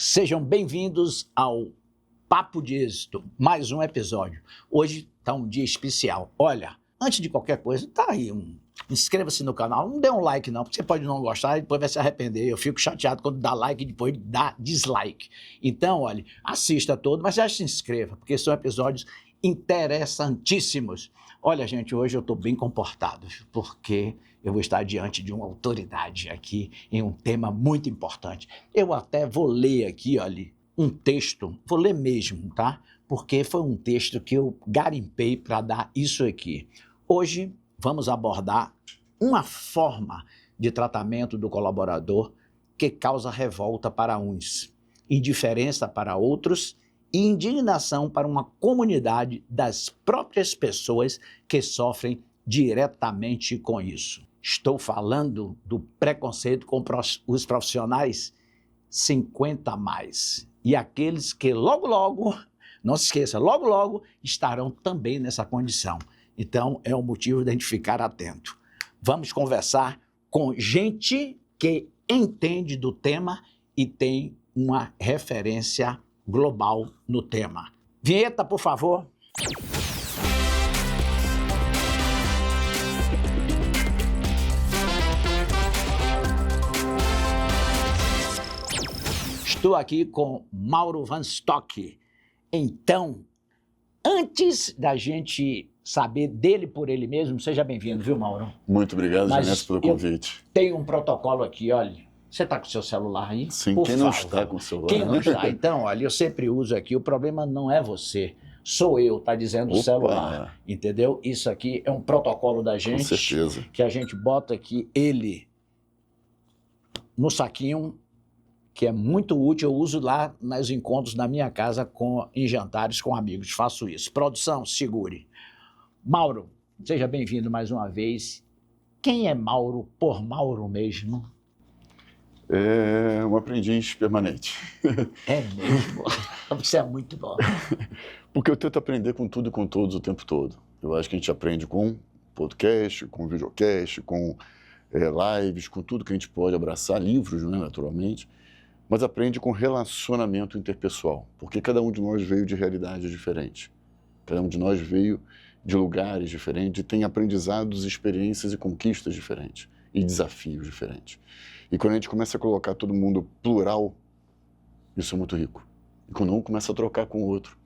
Sejam bem-vindos ao Papo de Êxito, mais um episódio. Hoje está um dia especial. Olha, antes de qualquer coisa, tá aí inscreva-se no canal, não dê um like não, porque você pode não gostar e depois vai se arrepender. Eu fico chateado quando dá like e depois dá dislike. Então, olha, assista todo, mas já se inscreva, porque são episódios interessantíssimos. Olha, gente, hoje eu estou bem comportado, porque eu vou estar diante de uma autoridade aqui em um tema muito importante. Eu até vou ler aqui, olha, um texto, vou ler mesmo, tá? Porque foi um texto que eu garimpei para dar isso aqui. Hoje vamos abordar uma forma de tratamento do colaborador que causa revolta para uns, indiferença para outros e indignação para uma comunidade das próprias pessoas que sofrem diretamente com isso. Estou falando do preconceito com os profissionais 50 a mais e aqueles que logo, não se esqueça, logo estarão também nessa condição. Então, é um motivo de a gente ficar atento. Vamos conversar com gente que entende do tema e tem uma referência global no tema. Vinheta, por favor. Estou aqui com Mauro Van Stock. Então, antes da gente saber dele por ele mesmo, seja bem-vindo, viu, Mauro? Muito obrigado, Janete, pelo convite. Tem um protocolo aqui, olha. Você está com o seu celular aí? Sim, por quem favor. não está com o celular? Quem não está? Então, olha, eu sempre uso aqui, o problema não é você, sou eu, tá dizendo o celular, entendeu? Isso aqui é um protocolo da gente, com certeza, que a gente bota aqui ele no saquinho, que é muito útil, eu uso lá nos encontros na minha casa em jantares com amigos, faço isso. Produção, segure. Mauro, seja bem-vindo mais uma vez. Quem é Mauro por Mauro mesmo? É um aprendiz permanente. É mesmo? Você é muito bom. Porque eu tento aprender com tudo e com todos o tempo todo. Eu acho que a gente aprende com podcast, com videocast, com lives, com tudo que a gente pode abraçar, livros, né, naturalmente, mas aprende com relacionamento interpessoal, porque cada um de nós veio de realidades diferentes. Cada um de nós veio de lugares diferentes, tem aprendizados, experiências e conquistas diferentes, e desafios diferentes. E quando a gente começa a colocar todo mundo plural, isso é muito rico. E quando um começa a trocar com o outro,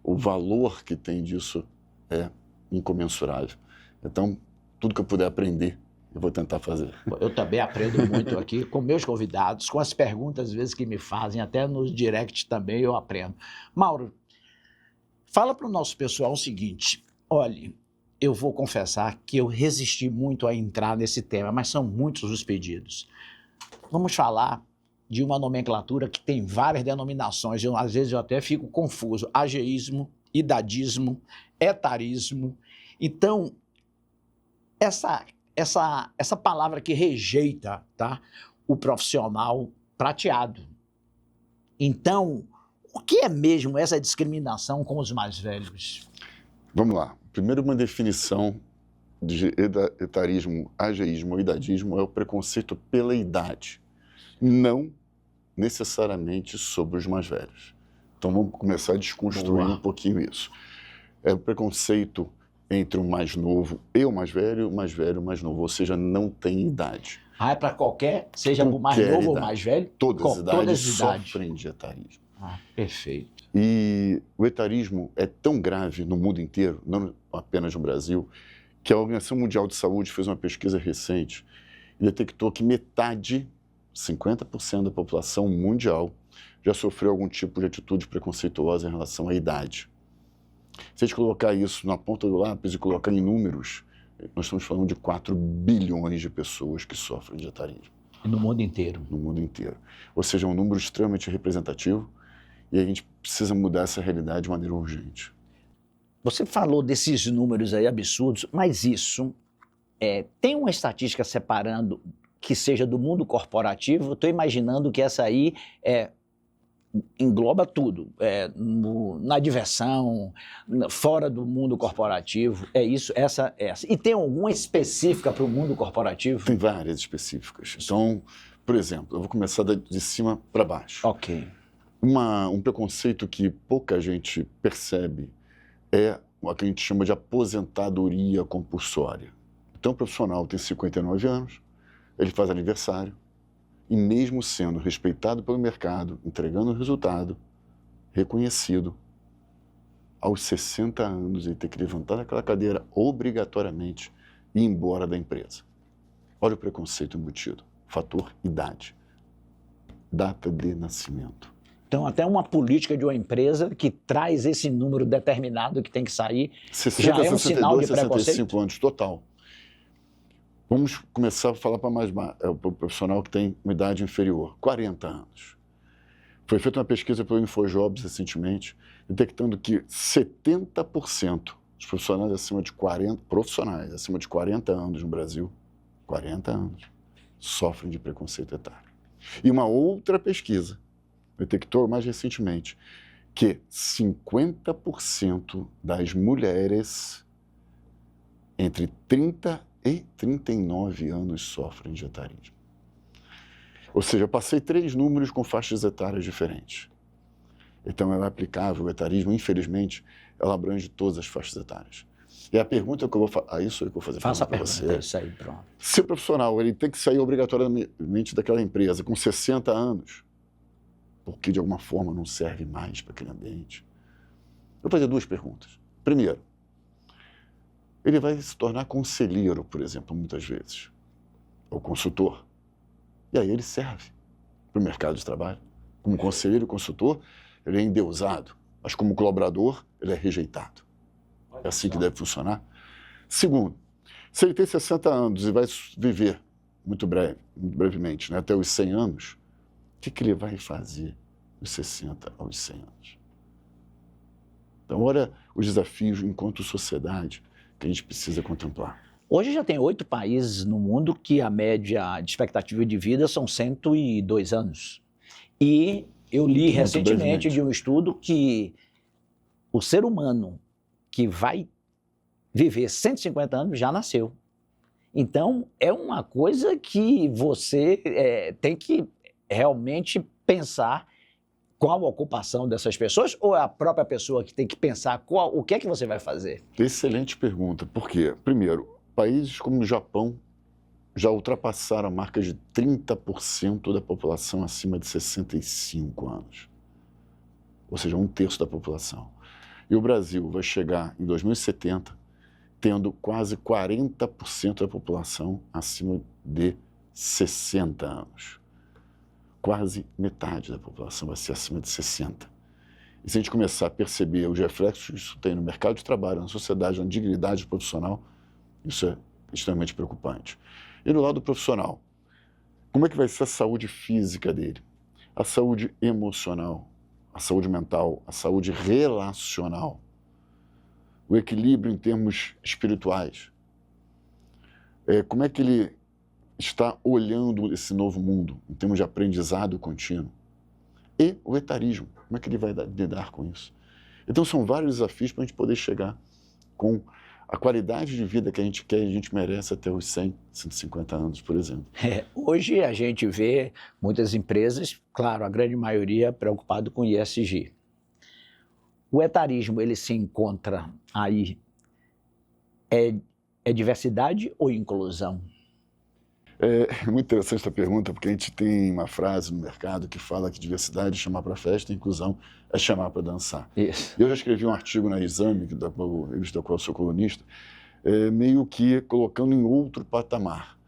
o valor que tem disso é incomensurável. Então, tudo que eu puder aprender, eu vou tentar fazer. Eu também aprendo muito aqui com meus convidados, com as perguntas às vezes que me fazem, até nos direct também eu aprendo. Mauro, fala para o nosso pessoal o seguinte, olha, eu vou confessar que eu resisti muito a entrar nesse tema, mas são muitos os pedidos. Vamos falar de uma nomenclatura que tem várias denominações, às vezes eu até fico confuso, ageísmo, idadismo, etarismo. Então, essa palavra que rejeita, tá, o profissional prateado. Então, o que é mesmo essa discriminação com os mais velhos? Vamos lá. Primeiro, uma definição de etarismo, ageísmo ou idadismo é o preconceito pela idade, não necessariamente sobre os mais velhos. Então, vamos começar a desconstruir um pouquinho isso. É o preconceito entre o mais novo e o mais velho e o mais novo, ou seja, não tem idade. Ah, é para qualquer, seja o mais novo ou mais velho? Todas as idades sofrem de etarismo. Ah, perfeito. E o etarismo é tão grave no mundo inteiro, não apenas no Brasil, que a Organização Mundial de Saúde fez uma pesquisa recente e detectou que metade, 50% da população mundial, já sofreu algum tipo de atitude preconceituosa em relação à idade. Se a gente colocar isso na ponta do lápis e colocar em números, nós estamos falando de 4 bilhões de pessoas que sofrem de etarismo. E no mundo inteiro? No mundo inteiro. Ou seja, é um número extremamente representativo e a gente precisa mudar essa realidade de maneira urgente. Você falou desses números aí absurdos, mas isso tem uma estatística separando que seja do mundo corporativo? Estou imaginando que essa aí engloba tudo, na diversão, fora do mundo corporativo, essa. E tem alguma específica para o mundo corporativo? Tem várias específicas. Então, por exemplo, eu vou começar de cima para baixo. Ok. Um preconceito que pouca gente percebe é o que a gente chama de aposentadoria compulsória. Então, o profissional tem 59 anos, ele faz aniversário, e mesmo sendo respeitado pelo mercado, entregando resultado, reconhecido, aos 60 anos ele tem que levantar daquela cadeira obrigatoriamente e ir embora da empresa. Olha o preconceito embutido. Fator idade. Data de nascimento. Então, até uma política de uma empresa que traz esse número determinado que tem que sair, 60, já é um 62, sinal de 65 preconceito? anos, total. Vamos começar a falar para o profissional que tem uma idade inferior, 40 anos. Foi feita uma pesquisa pelo InfoJobs recentemente, detectando que 70% dos profissionais acima de 40 anos no Brasil, 40 anos, sofrem de preconceito etário. E uma outra pesquisa detectou mais recentemente que 50% das mulheres entre 30 e 39 anos sofrem de etarismo. Ou seja, eu passei 3 números com faixas etárias diferentes. Então, ela é aplicável, o etarismo, infelizmente, ela abrange todas as faixas etárias. E a pergunta que eu vou fazer, isso aí que eu vou fazer Faça a para pergunta, você. isso aí, pronto. Se o profissional ele tem que sair obrigatoriamente daquela empresa com 60 anos, porque de alguma forma não serve mais para aquele ambiente, eu vou fazer 2 perguntas. Primeiro, ele vai se tornar conselheiro, por exemplo, muitas vezes, ou consultor. E aí ele serve para o mercado de trabalho. Como conselheiro e consultor, ele é endeusado, mas como colaborador, ele é rejeitado. É assim que deve funcionar. Segundo, se ele tem 60 anos e vai viver muito brevemente, né, até os 100 anos, o que ele vai fazer dos 60 aos 100 anos? Então, olha os desafios enquanto sociedade que a gente precisa contemplar. Hoje já tem 8 países no mundo que a média de expectativa de vida são 102 anos. E eu li Muito recentemente brevemente. de um estudo que o ser humano que vai viver 150 anos já nasceu. Então, é uma coisa que você tem que realmente pensar qual a ocupação dessas pessoas, ou é a própria pessoa que tem que pensar o que é que você vai fazer? Excelente pergunta. Por quê? Primeiro, países como o Japão já ultrapassaram a marca de 30% da população acima de 65 anos. Ou seja, 1/3 da população. E o Brasil vai chegar em 2070 tendo quase 40% da população acima de 60 anos. Quase metade da população vai ser acima de 60. E se a gente começar a perceber os reflexos que isso tem no mercado de trabalho, na sociedade, na dignidade profissional, isso é extremamente preocupante. E no lado profissional, como é que vai ser a saúde física dele? A saúde emocional, a saúde mental, a saúde relacional, o equilíbrio em termos espirituais. Como é que ele está olhando esse novo mundo em termos de aprendizado contínuo? E o etarismo, como é que ele vai lidar com isso? Então são vários desafios para a gente poder chegar com a qualidade de vida que a gente quer e a gente merece até os 100, 150 anos, por exemplo. Hoje a gente vê muitas empresas, claro, a grande maioria preocupado com ESG. O etarismo, ele se encontra aí, é diversidade ou inclusão? É muito interessante essa pergunta, porque a gente tem uma frase no mercado que fala que diversidade é chamar para festa, inclusão é chamar para dançar. Isso. Eu já escrevi um artigo na Exame, da revista da qual eu sou colunista, meio que colocando em outro patamar.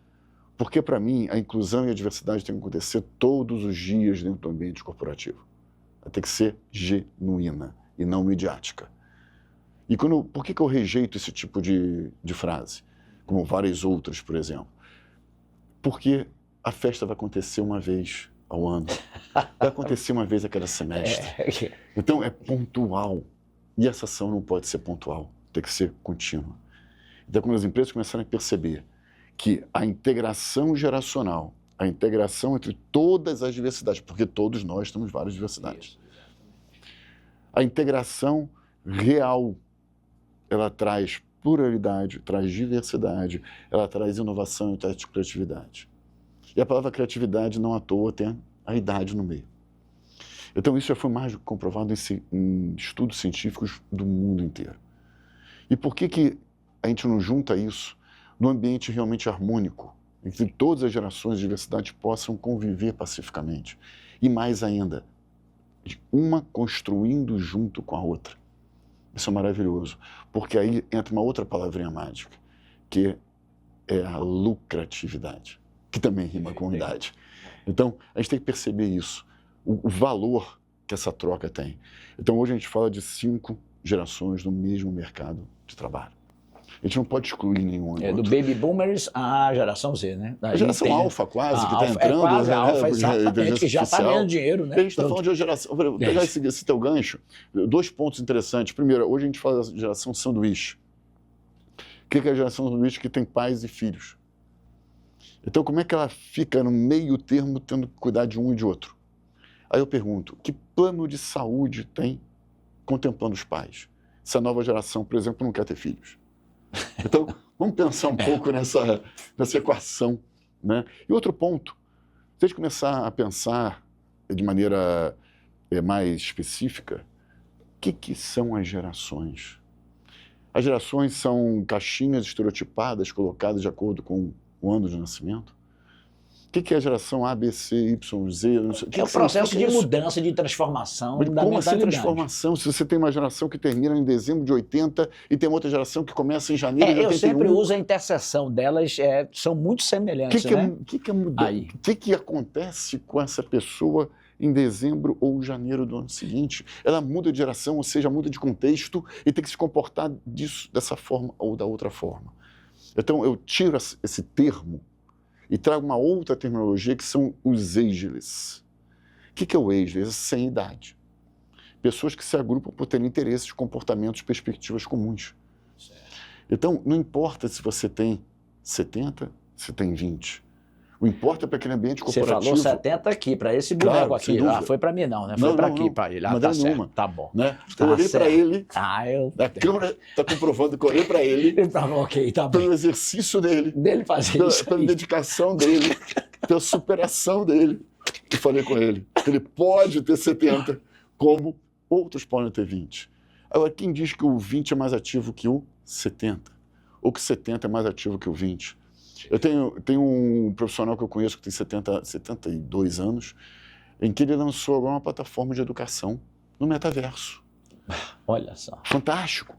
Porque, para mim, a inclusão e a diversidade têm que acontecer todos os dias dentro do ambiente corporativo. Ela tem que ser genuína e não midiática. E por que eu rejeito esse tipo de frase? Como várias outras, por exemplo. Porque a festa vai acontecer uma vez ao ano. Vai acontecer uma vez a cada semestre. Então, é pontual. E essa ação não pode ser pontual, tem que ser contínua. Então, quando as empresas começarem a perceber que a integração geracional, a integração entre todas as diversidades, porque todos nós temos várias diversidades, a integração real, ela traz pluralidade, traz diversidade, ela traz inovação e traz criatividade. E a palavra criatividade não à toa tem a idade no meio. Então, isso já foi mais do que comprovado em estudos científicos do mundo inteiro. E por que a gente não junta isso num ambiente realmente harmônico, em que todas as gerações de diversidade possam conviver pacificamente? E mais ainda, uma construindo junto com a outra. Isso é maravilhoso, porque aí entra uma outra palavrinha mágica, que é a lucratividade, que também rima com unidade. Então, a gente tem que perceber isso, o valor que essa troca tem. Então, hoje a gente fala de 5 gerações no mesmo mercado de trabalho. A gente não pode excluir nenhum. Do Baby Boomers à geração Z, né? A geração alfa quase, que está entrando. Quase né, alfa, exatamente, que já está ganhando dinheiro, né? A gente está falando de uma geração... Vou pegar esse teu gancho. 2 pontos interessantes. Primeiro, hoje a gente fala da geração sanduíche. O que é a geração sanduíche que tem pais e filhos? Então, como é que ela fica no meio termo tendo que cuidar de um e de outro? Aí eu pergunto, que plano de saúde tem contemplando os pais? Se a nova geração, por exemplo, não quer ter filhos. Então, vamos pensar um pouco nessa equação, né? E outro ponto, se a gente começar a pensar de maneira mais específica, o que são as gerações? As gerações são caixinhas estereotipadas colocadas de acordo com o ano de nascimento? O que é a geração A, B, C, Y, Z? Não sei. É o processo de mudança, de transformação Mas da como assim mentalidade. transformação? Se você tem uma geração que termina em dezembro de 80 e tem outra geração que começa em janeiro de 81... Eu sempre uso a interseção delas, são muito semelhantes, né? O que acontece com essa pessoa em dezembro ou janeiro do ano seguinte? Ela muda de geração, ou seja, muda de contexto e tem que se comportar dessa forma ou da outra forma. Então, eu tiro esse termo e trago uma outra terminologia que são os ageless. O que é o ageless? Sem idade. Pessoas que se agrupam por terem interesses, comportamentos, perspectivas comuns. Certo. Então, não importa se você tem 70, se tem 20. O importa é para aquele ambiente corporativo... Você falou 70 aqui, para esse boneco aqui. Foi para mim não, né? Foi para aqui, para ele. Tá certo. Nenhuma. Tá bom. Né? Eu olhei para ele, a câmera está comprovando que eu olhei para ele, ok, tá bom. pelo exercício dele fazer isso pela dedicação dele, pela superação dele. E falei com ele, ele pode ter 70, como outros podem ter 20. Agora, quem diz que o 20 é mais ativo que o 70? Ou que 70 é mais ativo que o 20? Eu tenho um profissional que eu conheço que tem 72 anos, em que ele lançou agora uma plataforma de educação no metaverso. Olha só. Fantástico.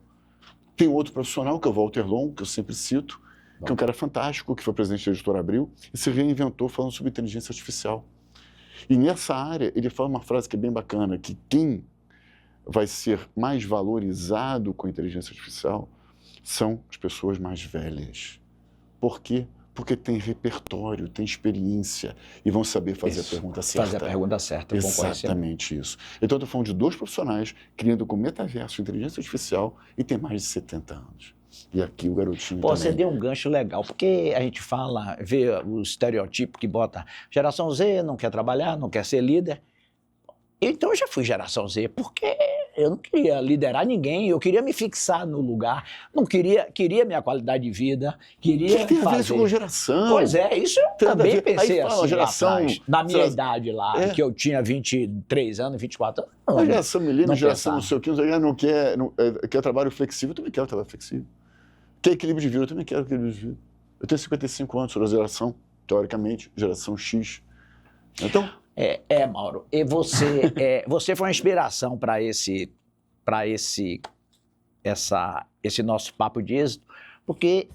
Tem outro profissional, que é o Walter Long, que eu sempre cito, que é um cara fantástico, que foi presidente da Editora Abril, e se reinventou falando sobre inteligência artificial. E nessa área, ele fala uma frase que é bem bacana, que quem vai ser mais valorizado com a inteligência artificial são as pessoas mais velhas. Por quê? Porque tem repertório, tem experiência e vão saber fazer a pergunta certa. Fazer a pergunta certa, eu concordo. Exatamente isso. Então, eu estou falando de 2 profissionais criando com metaverso inteligência artificial e tem mais de 70 anos. E aqui o garotinho também. Você deu um gancho legal, porque a gente vê o estereotipo que bota geração Z, não quer trabalhar, não quer ser líder. Então eu já fui geração Z, porque eu não queria liderar ninguém, eu queria me fixar no lugar, não queria minha qualidade de vida, queria que tem a ver isso com geração? Pois é, isso eu também pensei aí, assim geração, lá atrás, na minha idade lá, que eu tinha 23 anos, 24 anos. A geração milênio, geração não sei o que, não quer trabalho flexível, eu também quero trabalho flexível. Quer equilíbrio de vida, eu também quero equilíbrio de vida. Eu tenho 55 anos, sou da geração, teoricamente, geração X. Então... Mauro, e você foi uma inspiração para esse nosso papo de êxito, porque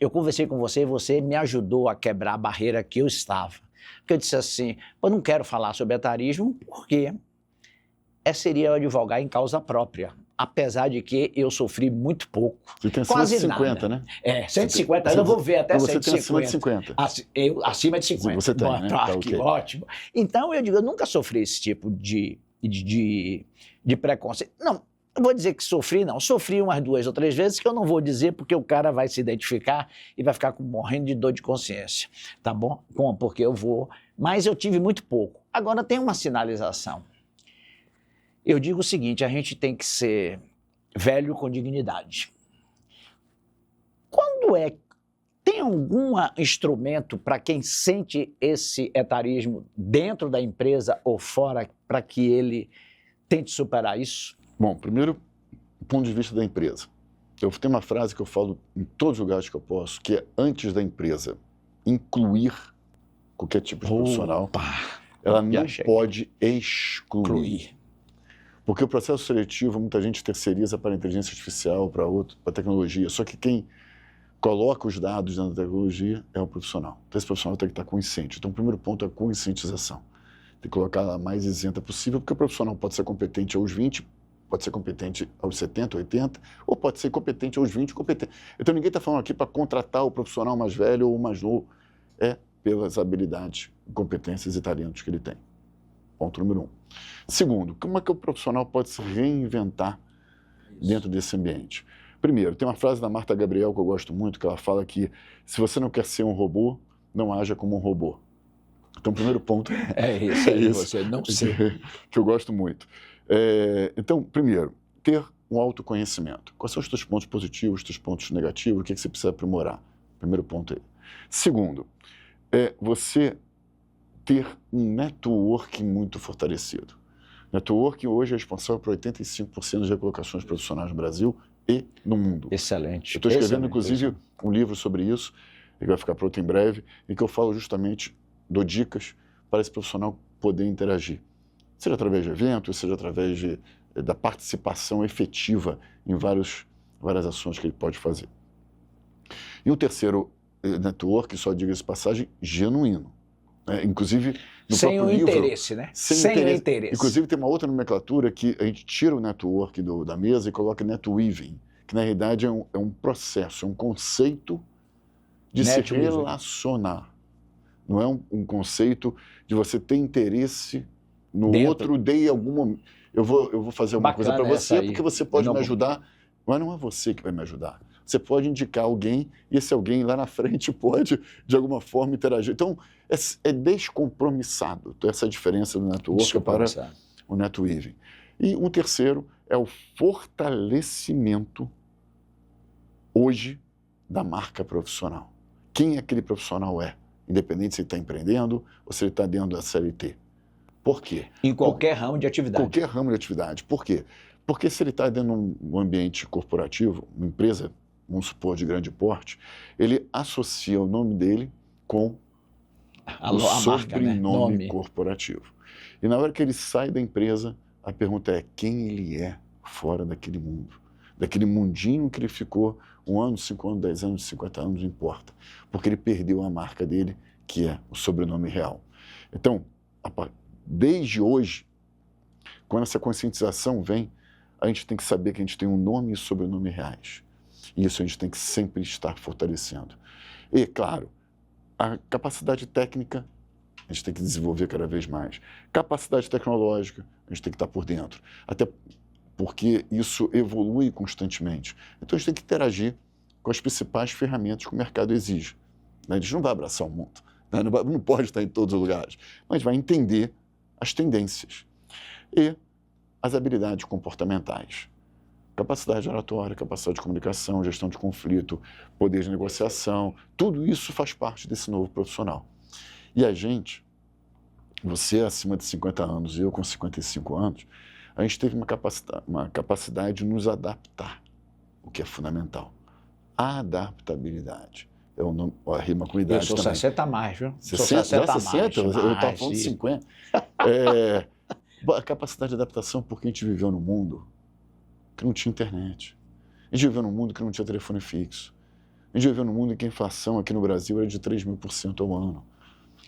eu conversei com você e você me ajudou a quebrar a barreira que eu estava. Porque eu disse assim, eu não quero falar sobre etarismo porque seria eu advogar em causa própria. Apesar de que eu sofri muito pouco. Você tem quase 150, nada. Né? 150, eu vou ver até 150. Você tem acima de 50. Acima de 50. Você tem, né? Tá, okay. Ótimo. Então, eu nunca sofri esse tipo de preconceito. Não, eu vou dizer que sofri, não. Sofri umas 2 ou 3 vezes, que eu não vou dizer porque o cara vai se identificar e vai ficar morrendo de dor de consciência, tá bom? Porque eu vou... Mas eu tive muito pouco. Agora, tem uma sinalização. Eu digo o seguinte, a gente tem que ser velho com dignidade. algum instrumento para quem sente esse etarismo dentro da empresa ou fora para que ele tente superar isso? Bom, primeiro, do ponto de vista da empresa. Eu tenho uma frase que eu falo em todos os lugares que eu posso, que é antes da empresa incluir qualquer tipo de profissional, ela não pode excluir. Porque o processo seletivo, muita gente terceiriza para a inteligência artificial, para a tecnologia, só que quem coloca os dados dentro da tecnologia é o profissional. Então esse profissional tem que estar consciente. Então o primeiro ponto é a conscientização. Tem que colocar ela mais isenta possível, porque o profissional pode ser competente aos 20, pode ser competente aos 70, 80, ou pode ser competente aos 20, competente. Então ninguém está falando aqui para contratar o profissional mais velho ou mais novo. É pelas habilidades, competências e talentos que ele tem. Ponto número 1. Segundo, como é que o profissional pode se reinventar dentro desse ambiente? Primeiro, tem uma frase da Marta Gabriel que eu gosto muito, que ela fala que se você não quer ser um robô, não haja como um robô. Então, o primeiro ponto é isso, você não ser. Que eu gosto muito. Então, primeiro, ter um autoconhecimento. Quais são os teus pontos positivos, os teus pontos negativos, o que você precisa aprimorar? Primeiro ponto aí. Segundo, você ter um networking muito fortalecido. Networking hoje é responsável por 85% das recolocações profissionais no Brasil e no mundo. Excelente. Eu estou escrevendo, inclusive, um livro sobre isso, que vai ficar pronto em breve, em que eu falo justamente, dou dicas para esse profissional poder interagir. Seja através de eventos, seja através da participação efetiva em várias ações que ele pode fazer. E o terceiro network, só diga-se de passagem, genuíno. Inclusive, no sem próprio o livro, interesse, né? Sem o interesse. Inclusive, tem uma outra nomenclatura que a gente tira o network da mesa e coloca netweaving, que na realidade é um processo, é um conceito de se relacionar. Não é um conceito de você ter interesse no outro de algum momento. Eu vou fazer uma coisa para você porque você pode me ajudar, mas não é você que vai me ajudar. Você pode indicar alguém e esse alguém lá na frente pode, de alguma forma, interagir. Então, é descompromissado. Então, essa é a diferença do network para o netweaving. E um terceiro é o fortalecimento, hoje, da marca profissional. Quem aquele profissional é? Independente se ele está empreendendo ou se ele está dentro da CLT. Por quê? Em qualquer ramo de atividade. Qualquer ramo de atividade. Por quê? Porque se ele está dentro de um ambiente corporativo, uma empresa, vamos supor, de grande porte, ele associa o nome dele com o sobrenome, né? Corporativo. E na hora que ele sai da empresa, a pergunta é quem ele é fora daquele mundo. Daquele mundinho que ele ficou 1 ano, 5 anos, 10 anos, 50 anos, não importa. Porque ele perdeu a marca dele, que é o sobrenome real. Então, desde hoje, quando essa conscientização vem, a gente tem que saber que a gente tem um nome e sobrenome reais. E isso a gente tem que sempre estar fortalecendo. E, claro, a capacidade técnica, a gente tem que desenvolver cada vez mais. Capacidade tecnológica, a gente tem que estar por dentro. Até porque isso evolui constantemente. Então, a gente tem que interagir com as principais ferramentas que o mercado exige. A gente não vai abraçar o mundo, né? Não pode estar em todos os lugares, mas vai entender as tendências e as habilidades comportamentais. Capacidade oratória, capacidade de comunicação, gestão de conflito, poder de negociação, tudo isso faz parte desse novo profissional. E a gente, você acima de 50 anos e eu com 55 anos, a gente teve uma capacidade de nos adaptar, o que é fundamental. A adaptabilidade. É o nome, a rima com idade também. Eu sou 60 a mais, viu? 60, sou 60 a mais. Eu estava falando de 50. A capacidade de adaptação porque a gente viveu num mundo que não tinha internet. A gente viveu num mundo que não tinha telefone fixo. A gente viveu num mundo em que a inflação aqui no Brasil era de 3.000% ao ano.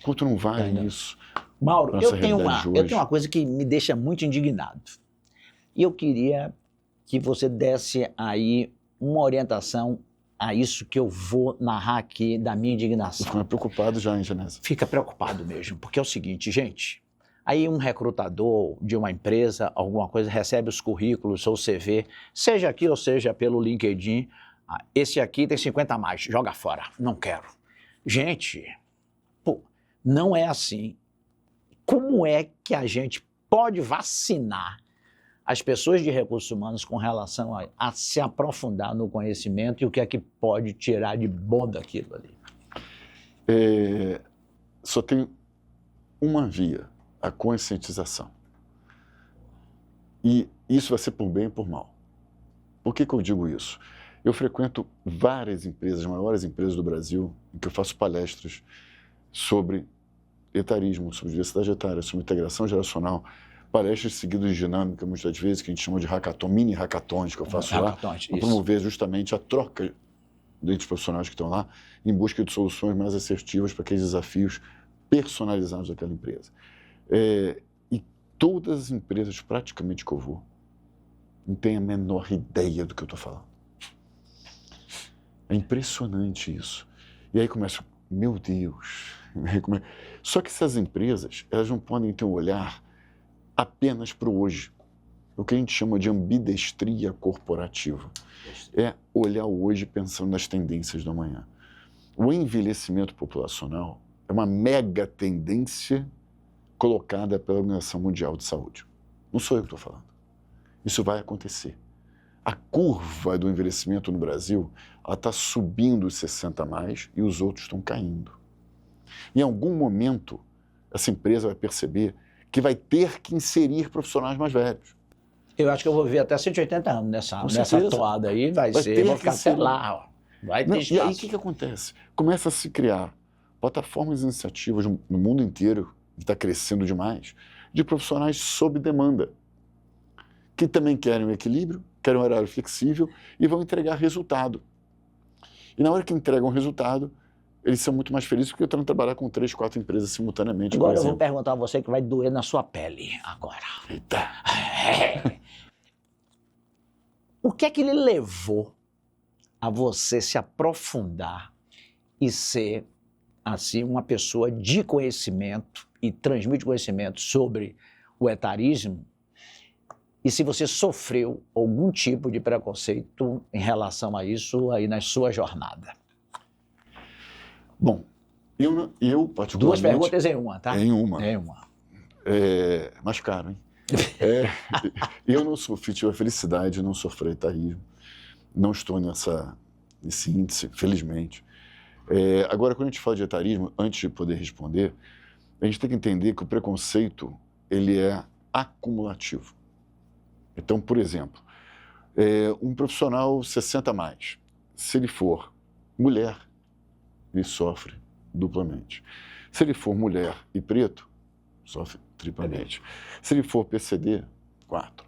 Quanto não vale isso? Mauro, eu tenho uma coisa que me deixa muito indignado. E eu queria que você desse aí uma orientação a isso que eu vou narrar aqui da minha indignação. Fica preocupado já, hein, Genésio? Fica preocupado mesmo, porque é o seguinte, gente, aí um recrutador de uma empresa, alguma coisa, recebe os currículos ou CV, seja aqui ou seja pelo LinkedIn, esse aqui tem 50 a mais, joga fora, não quero. Gente, não é assim. Como é que a gente pode vacinar as pessoas de recursos humanos com relação a se aprofundar no conhecimento e o que é que pode tirar de bom daquilo ali? Só tem uma via, a conscientização. E isso vai ser por bem e por mal. Por que eu digo isso? Eu frequento várias empresas, as maiores empresas do Brasil, em que eu faço palestras sobre etarismo, sobre diversidade etária, sobre integração geracional, palestras seguidas de dinâmica, muitas vezes, que a gente chama de hackathon, mini hackathons que eu faço lá, para promover justamente a troca entre os profissionais que estão lá, em busca de soluções mais assertivas para aqueles desafios personalizados daquela empresa. E todas as empresas praticamente que eu vou, não têm a menor ideia do que eu estou falando. É impressionante isso. E aí começa, meu Deus. Só que essas empresas, elas não podem ter um olhar apenas para o hoje. O que a gente chama de ambidestria corporativa. É olhar o hoje pensando nas tendências do amanhã. O envelhecimento populacional é uma mega tendência colocada pela Organização Mundial de Saúde. Não sou eu que estou falando. Isso vai acontecer. A curva do envelhecimento no Brasil, ela está subindo os 60 a mais e os outros estão caindo. Em algum momento, essa empresa vai perceber que vai ter que inserir profissionais mais velhos. Eu acho que eu vou viver até 180 anos nessa toada aí, vou ficar até lá. Ó. Vai ter espaço. E aí o que acontece? Começa a se criar plataformas e iniciativas no mundo inteiro, que está crescendo demais, de profissionais sob demanda, que também querem um equilíbrio, querem um horário flexível e vão entregar resultado. E na hora que entregam resultado, eles são muito mais felizes porque estão a trabalhar com 3, 4 empresas simultaneamente. Agora eu vou perguntar a você que vai doer na sua pele agora. Eita! O que é que lhe levou a você se aprofundar e ser, assim, uma pessoa de conhecimento e transmite conhecimento sobre o etarismo? E se você sofreu algum tipo de preconceito em relação a isso aí na sua jornada? Bom, eu particularmente... 2 perguntas em uma, tá? Em uma. Em uma. É mais caro, hein? Eu não sofri, tive a felicidade de não sofrer etarismo. Não estou nesse índice, felizmente. Agora, quando a gente fala de etarismo, antes de poder responder, a gente tem que entender que o preconceito ele é acumulativo. Então, por exemplo, um profissional 60 a mais, se ele for mulher, ele sofre duplamente. Se ele for mulher e preto, sofre triplamente. Se ele for PCD, 4.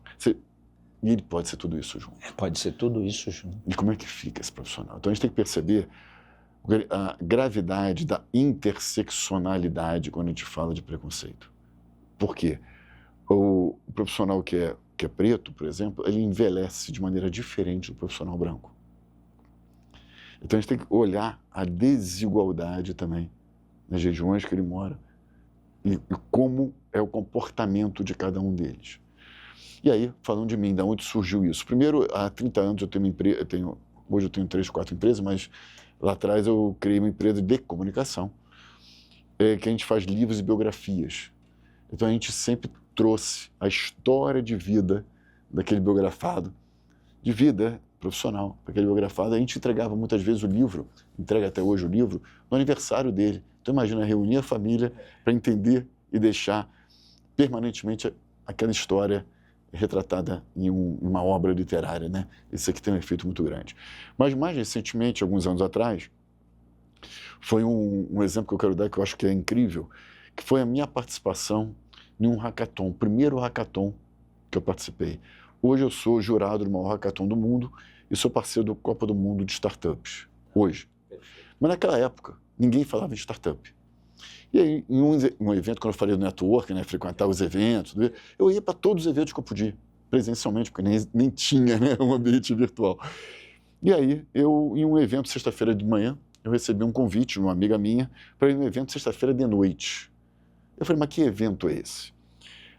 E ele pode ser tudo isso junto. Pode ser tudo isso junto. E como é que fica esse profissional? Então a gente tem que perceber a gravidade da interseccionalidade quando a gente fala de preconceito. Por quê? O profissional que é preto, por exemplo, ele envelhece de maneira diferente do profissional branco. Então a gente tem que olhar a desigualdade também nas regiões que ele mora e como é o comportamento de cada um deles. E aí, falando de mim, de onde surgiu isso? Primeiro, há 30 anos eu tenho uma empresa, hoje eu tenho 3, 4 empresas, mas lá atrás eu criei uma empresa de comunicação, que a gente faz livros e biografias. Então a gente sempre trouxe a história de vida daquele biografado, de vida profissional, daquele biografado. A gente entregava muitas vezes o livro, entrega até hoje o livro, no aniversário dele. Então imagina reunir a família para entender e deixar permanentemente aquela história retratada em uma obra literária, né? Isso aqui tem um efeito muito grande. Mas mais recentemente, alguns anos atrás, foi um exemplo que eu quero dar que eu acho que é incrível, que foi a minha participação em um hackathon, o primeiro hackathon que eu participei. Hoje eu sou jurado do maior hackathon do mundo e sou parceiro do Copa do Mundo de Startups, hoje. Mas naquela época, ninguém falava de startup. E aí, em um evento, quando eu falei do networking, né, frequentar os eventos, eu ia para todos os eventos que eu podia, presencialmente, porque nem tinha, né, um ambiente virtual. E aí, em um evento, sexta-feira de manhã, eu recebi um convite de uma amiga minha para ir num evento sexta-feira de noite. Eu falei, mas que evento é esse?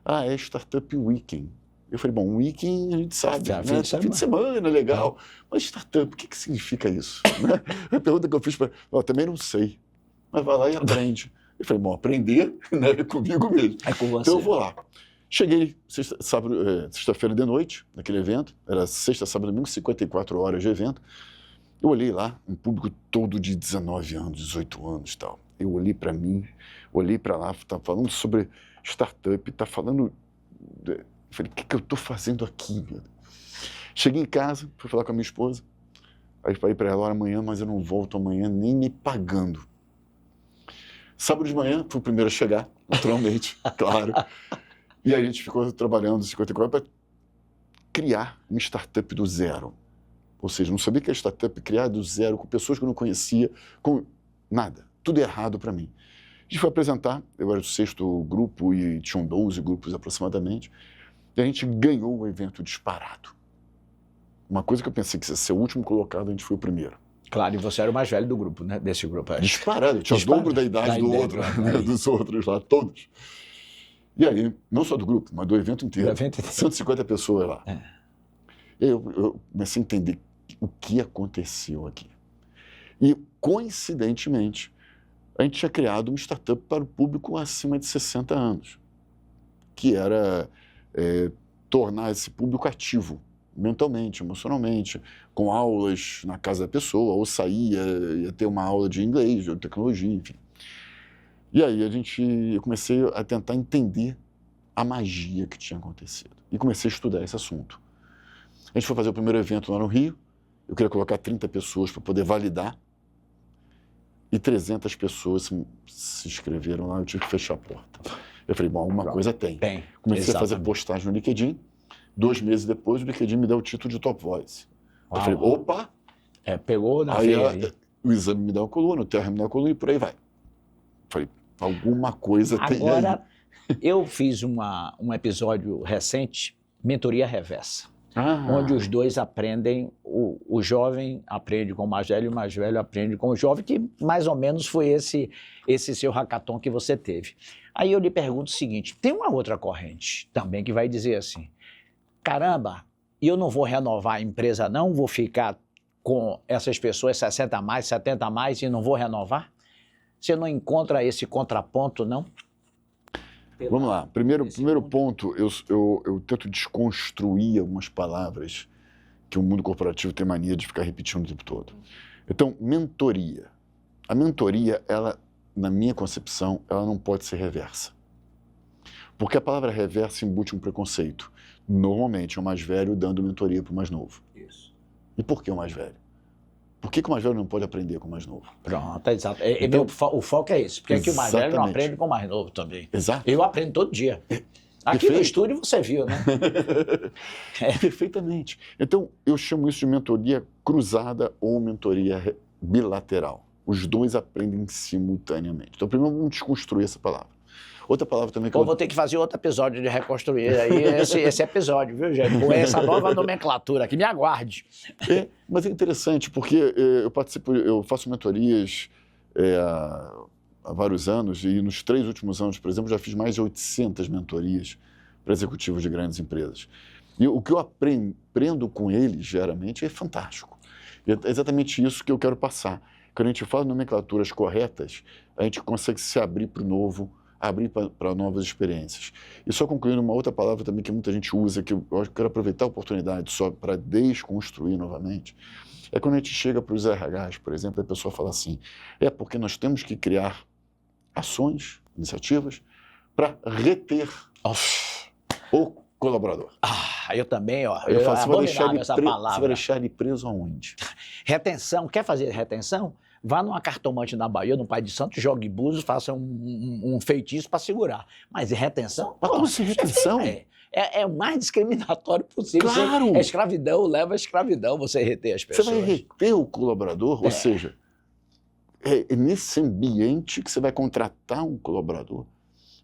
É Startup Weekend. Eu falei, bom, Weekend a gente sabe, né? Fim de semana, legal. Mas startup, o que significa isso? Né? A pergunta que eu fiz para ela, também não sei. Mas vai lá e aprende. Eu falei, bom, aprender, né, é comigo mesmo. É com você. Então eu vou lá. Cheguei sexta-feira de noite, naquele evento. Era sexta, sábado, domingo, 54 horas de evento. Eu olhei lá, um público todo de 19 anos, 18 anos e tal. Eu olhei para mim, olhei para lá, está falando sobre startup, está falando... Falei, o que eu estou fazendo aqui, meu Deus? Cheguei em casa, fui falar com a minha esposa, aí falei para ela, amanhã, mas eu não volto amanhã nem me pagando. Sábado de manhã, fui o primeiro a chegar, naturalmente, claro. E aí a gente ficou trabalhando 54 para criar uma startup do zero. Ou seja, não sabia que a startup criar do zero, com pessoas que eu não conhecia, com nada. Tudo errado para mim. A gente foi apresentar, eu era do 6º grupo e tinham 12 grupos aproximadamente, e a gente ganhou o evento disparado. Uma coisa que eu pensei que ia ser o último colocado, a gente foi o primeiro. Claro, e você era o mais velho do grupo, né? Desse grupo. Disparado, tinha o dobro da idade do outro, né? Dos outros lá, todos. E aí, não só do grupo, mas do evento inteiro. 150 pessoas lá. E aí eu comecei a entender o que aconteceu aqui. E, coincidentemente, a gente tinha criado uma startup para o público acima de 60 anos, que era tornar esse público ativo, mentalmente, emocionalmente, com aulas na casa da pessoa, ou ia ter uma aula de inglês, de tecnologia, enfim. E aí eu comecei a tentar entender a magia que tinha acontecido. E comecei a estudar esse assunto. A gente foi fazer o primeiro evento lá no Rio, eu queria colocar 30 pessoas para poder validar, e 300 pessoas se inscreveram lá, eu tive que fechar a porta. Eu falei, bom, alguma coisa tem. Comecei a fazer postagem no LinkedIn, 2 meses depois o LinkedIn me deu o título de Top Voice. Eu falei, opa! Pegou na aí feira. O Exame me dá uma coluna, o Terra me dá uma coluna e por aí vai. Eu falei, alguma coisa tem aí. Agora, eu fiz um episódio recente, Mentoria Reversa. Onde os dois aprendem, o jovem aprende com o mais velho e o mais velho aprende com o jovem, que mais ou menos foi esse seu hackathon que você teve. Aí eu lhe pergunto o seguinte, tem uma outra corrente também que vai dizer assim, caramba, eu não vou renovar a empresa não, vou ficar com essas pessoas 60 a mais, 70 a mais e não vou renovar? Você não encontra esse contraponto, não? Vamos lá. Primeiro ponto, eu tento desconstruir algumas palavras que o mundo corporativo tem mania de ficar repetindo o tempo todo. Então, mentoria. A mentoria, ela, na minha concepção, ela não pode ser reversa. Porque a palavra reversa embute um preconceito. Normalmente é o mais velho dando mentoria para o mais novo. Isso. E por que o mais velho? Por que o mais velho não pode aprender com o mais novo? Pronto, exato. Então, o foco é esse. Porque é que o mais velho não aprende com o mais novo também. Exato. Eu aprendo todo dia. Aqui no estúdio você viu, né? Perfeitamente. Então, eu chamo isso de mentoria cruzada ou mentoria bilateral. Os dois aprendem simultaneamente. Então, primeiro vamos desconstruir essa palavra. Outra palavra também que vou ter que fazer outro episódio de reconstruir aí esse episódio, viu, gente? Com essa nova nomenclatura aqui, me aguarde. Mas é interessante, porque eu faço mentorias há vários anos, e nos 3 últimos anos, por exemplo, já fiz mais de 800 mentorias para executivos de grandes empresas. E o que eu aprendo com eles, geralmente, é fantástico. E é exatamente isso que eu quero passar. Quando a gente fala nomenclaturas corretas, a gente consegue se abrir para o novo, abrir para novas experiências. E só concluindo uma outra palavra também que muita gente usa, que eu quero aproveitar a oportunidade só para desconstruir novamente, é quando a gente chega para os RHs, por exemplo, a pessoa fala assim, porque nós temos que criar ações, iniciativas, para reter o colaborador. Eu também, eu falo, abominável essa palavra. Você vai deixar ele preso aonde? Retenção, quer fazer retenção? Vá numa cartomante na Bahia, no Pai de Santo, jogue búzios, faça um feitiço para segurar. Mas retenção? Mas como assim retenção? É o mais discriminatório possível. Claro! A escravidão leva a escravidão, você reter as pessoas. Você vai reter o colaborador, ou seja, é nesse ambiente que você vai contratar um colaborador.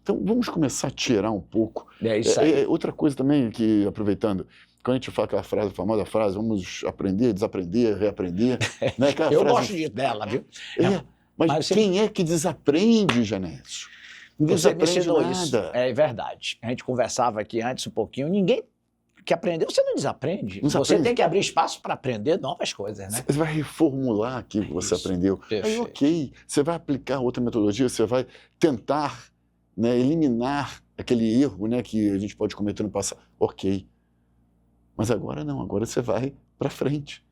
Então, vamos começar a tirar um pouco. Isso aí. Outra coisa também, que aproveitando, quando a gente fala aquela frase, a famosa frase, vamos aprender, desaprender, reaprender. Né? Eu gosto dela, viu? Mas quem é que desaprende, Janésio? Ninguém desaprende nada. Isso. É verdade. A gente conversava aqui antes um pouquinho, ninguém que aprendeu, você não desaprende. Você tem que abrir espaço para aprender novas coisas, né? Você vai reformular aquilo que você aprendeu. Aí, ok, você vai aplicar outra metodologia, você vai tentar, né, eliminar aquele erro, né, que a gente pode cometer no passado. Ok. Mas agora não, agora você vai para frente.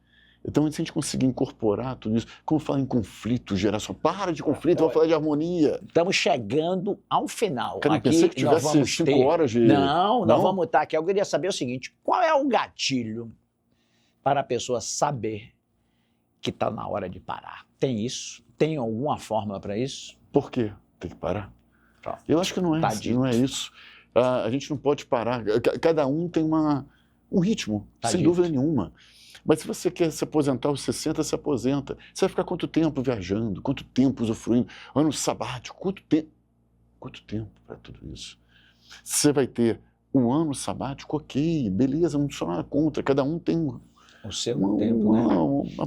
Então, se a gente conseguir incorporar tudo isso, como falar em conflito geracional, para de conflito, vamos falar de harmonia. Estamos chegando ao final. Cara, aqui pensei que tivesse 5 horas de... Não, nós vamos estar aqui. Eu queria saber o seguinte, qual é o gatilho para a pessoa saber que está na hora de parar? Tem isso? Tem alguma fórmula para isso? Por quê? Tem que parar. Pronto. Eu acho que não é, não é isso. A gente não pode parar. Cada um tem um ritmo, sem dúvida nenhuma. Mas se você quer se aposentar aos 60, se aposenta. Você vai ficar quanto tempo viajando? Quanto tempo usufruindo? Ano sabático? Quanto tempo para tudo isso? Você vai ter um ano sabático, ok, beleza, não sou nada contra. Cada um tem o seu tempo, né?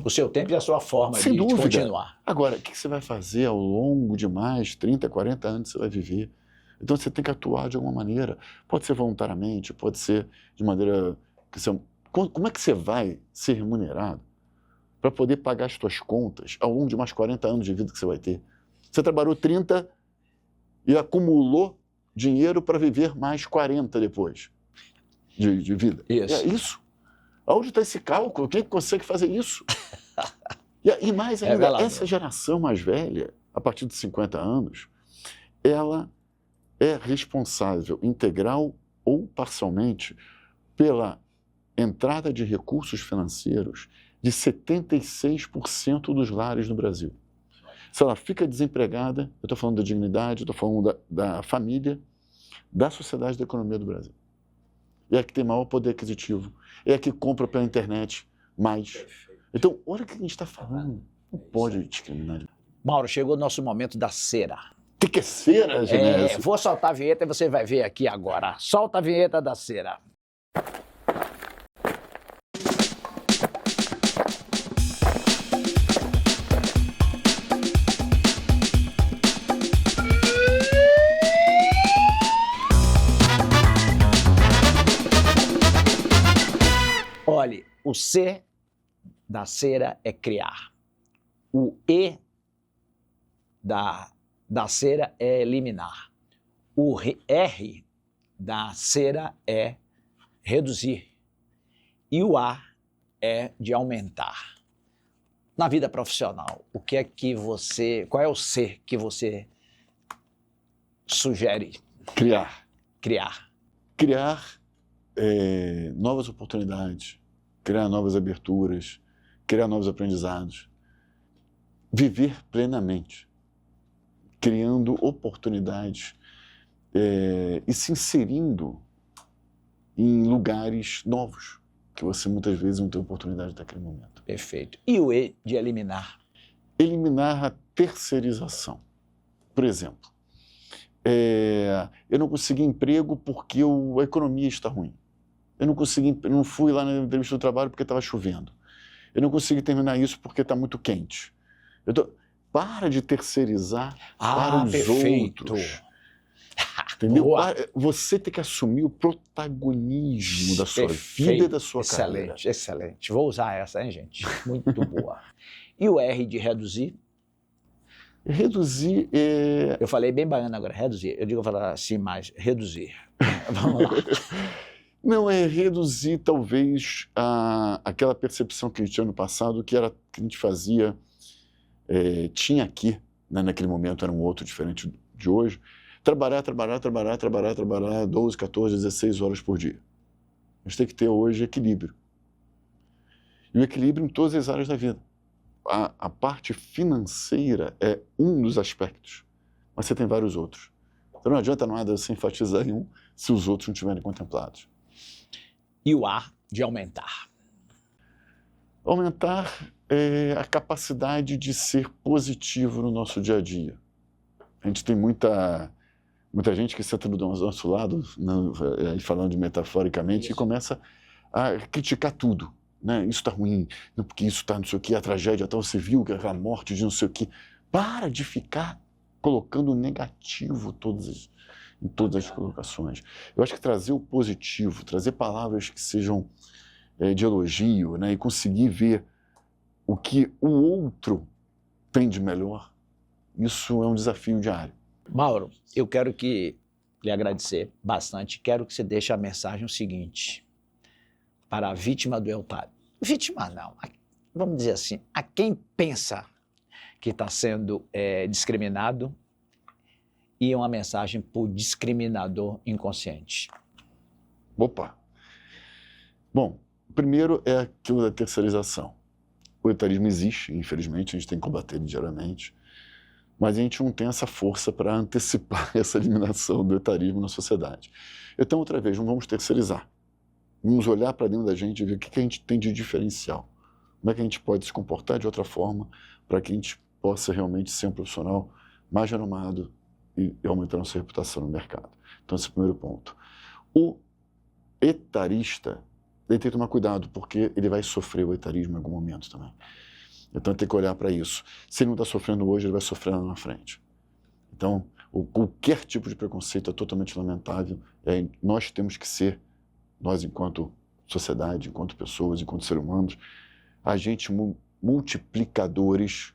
O seu tempo e a sua forma de continuar. Agora, o que você vai fazer ao longo de mais 30, 40 anos você vai viver? Então você tem que atuar de alguma maneira. Pode ser voluntariamente, pode ser de maneira... Como é que você vai ser remunerado para poder pagar as suas contas ao longo de mais 40 anos de vida que você vai ter? Você trabalhou 30 e acumulou dinheiro para viver mais 40 depois de vida. Isso. É isso. Onde está esse cálculo? Quem consegue fazer isso? E mais ainda, essa geração mais velha, a partir de 50 anos, ela é responsável integral ou parcialmente pela entrada de recursos financeiros de 76% dos lares no Brasil. Se ela fica desempregada, eu estou falando da dignidade, estou falando da família, da sociedade, da economia do Brasil. É a que tem maior poder aquisitivo, é a que compra pela internet mais. Então, olha o que a gente está falando. Não pode discriminar. Mauro, chegou o nosso momento da cera. O que é cera, Genésio? Vou soltar a vinheta e você vai ver aqui agora. Solta a vinheta da cera. Olhe, o C da cera é criar. O E da cera é eliminar. O R da cera é reduzir. E o A é de aumentar. Na vida profissional, qual é o C que você sugere? Criar. Criar novas oportunidades, criar novas aberturas, criar novos aprendizados. Viver plenamente, criando oportunidades e se inserindo em lugares novos, que você muitas vezes não tem oportunidade naquele momento. Perfeito. E o E de eliminar? Eliminar a terceirização. Por exemplo, eu não consegui emprego porque a economia está ruim. Eu não fui lá na entrevista do trabalho porque estava chovendo. Eu não consegui terminar isso porque está muito quente. Para de terceirizar para os outros. Entendeu? Você tem que assumir o protagonismo da sua vida e da sua carreira. Excelente, excelente. Vou usar essa, hein, gente? Muito boa. E o R de reduzir? Reduzir é... Eu falei bem baiano agora, reduzir. Eu falar assim mais, reduzir. Vamos lá. Não, é reduzir talvez aquela percepção que a gente tinha no passado, que a gente fazia, tinha aqui, né, naquele momento era um outro diferente de hoje, trabalhar 12, 14, 16 horas por dia. A gente tem que ter hoje equilíbrio. E o equilíbrio em todas as áreas da vida. A parte financeira é um dos aspectos, mas você tem vários outros. Então não adianta nada você enfatizar em um se os outros não estiverem contemplados. E o A de aumentar? Aumentar a capacidade de ser positivo no nosso dia a dia. A gente tem muita gente que senta do nosso lado, falando metaforicamente, e começa a criticar tudo. Né? Isso está ruim, porque isso está não sei o que, a tragédia tal, você viu a morte de não sei o que. Para de ficar colocando negativo em todas as colocações. Eu acho que trazer o positivo, trazer palavras que sejam de elogio, né? E conseguir ver o que o outro tem de melhor, isso é um desafio diário. Mauro, eu quero lhe agradecer bastante, quero que você deixe a mensagem o seguinte, para a vítima do Eltado. Vítima não, vamos dizer assim, a quem pensa que está sendo discriminado e uma mensagem para o discriminador inconsciente. Opa! Bom, primeiro é aquilo da terceirização. O etarismo existe, infelizmente, a gente tem que combater ele diariamente, mas a gente não tem essa força para antecipar essa eliminação do etarismo na sociedade. Então, outra vez, não vamos terceirizar. Vamos olhar para dentro da gente e ver o que a gente tem de diferencial. Como é que a gente pode se comportar de outra forma para que a gente possa realmente ser um profissional mais renomado e aumentar nossa reputação no mercado. Então, esse é o primeiro ponto. O etarista, ele tem que tomar cuidado, porque ele vai sofrer o etarismo em algum momento também. Então, tem que olhar para isso. Se ele não está sofrendo hoje, ele vai sofrer lá na frente. Então, qualquer tipo de preconceito é totalmente lamentável. Nós temos que ser, nós enquanto sociedade, enquanto pessoas, enquanto seres humanos, agentes multiplicadores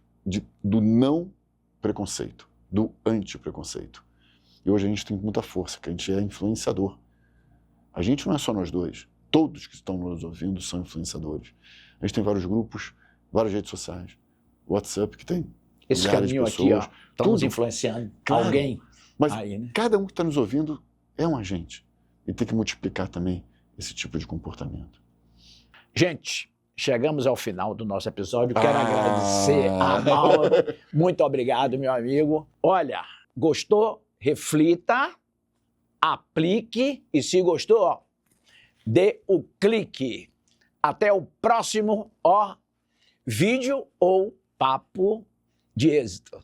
do não preconceito, do anti-preconceito. E hoje a gente tem muita força, que a gente é influenciador. A gente não é só nós dois. Todos que estão nos ouvindo são influenciadores. A gente tem vários grupos, várias redes sociais, WhatsApp que tem esse caminho aqui, ó, estamos influenciando alguém. Mas aí, né? Cada um que está nos ouvindo é um agente. E tem que multiplicar também esse tipo de comportamento. Gente, chegamos ao final do nosso episódio. Quero agradecer a Mauro. Muito obrigado, meu amigo. Olha, gostou? Reflita, aplique e se gostou, ó, dê o clique. Até o próximo vídeo ou papo de êxito.